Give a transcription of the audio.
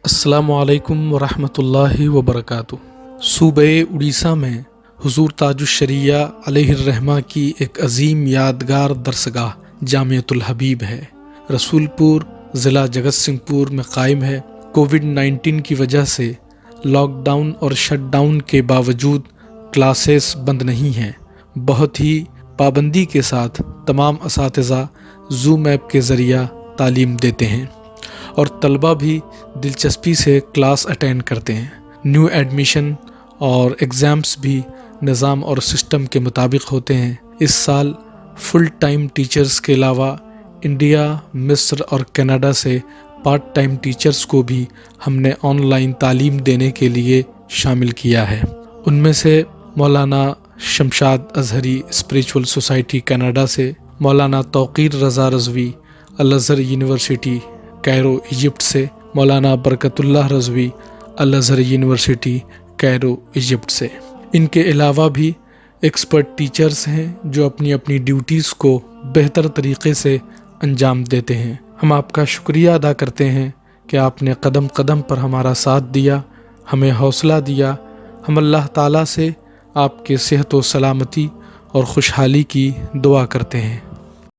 अस्सलामु अलैकुम वरहमतुल्लाहि वबरकातुह। सूबे उड़ीसा में हुजूर ताजुश्शरिया अलैहिर्रहमा की एक अजीम यादगार दरसगाह जामियतुल हबीब है। रसूलपुर ज़िला जगत सिंहपुर में कायम है। कोविड-19 की वजह से लॉकडाउन और शटडाउन के बावजूद क्लासेस बंद नहीं हैं। बहुत ही पाबंदी के साथ तमाम असातिज़ा ज़ूम ऐप के ज़रिया तालीम देते हैं और तलबा भी दिलचस्पी से क्लास अटेंड करते हैं। न्यू एडमिशन और एग्ज़ाम्स भी निज़ाम और सिस्टम के मुताबिक होते हैं। इस साल फुल टाइम टीचर्स के अलावा इंडिया, मिस्र और कनाडा से पार्ट टाइम टीचर्स को भी हमने ऑनलाइन तालीम देने के लिए शामिल किया है। उनमें से मौलाना Shamshad Azhari spiritual society Canada से, मौलाना तौक़ीर रज़ा रज़वी अल अज़हर यूनिवर्सिटी कैरो इजिप्ट से, मौलाना बरकतुल्लाह रज़वी अल अज़हर यूनिवर्सिटी कैरो इजिप्ट से। इनके अलावा भी एक्सपर्ट टीचर्स हैं जो अपनी अपनी ड्यूटीज़ को बेहतर तरीक़े से अंजाम देते हैं। हम आपका शुक्रिया अदा करते हैं कि आपने कदम कदम पर हमारा साथ दिया, हमें हौसला दिया। हम अल्लाह ताला से आपके सेहत व सलामती और खुशहाली की दुआ करते हैं।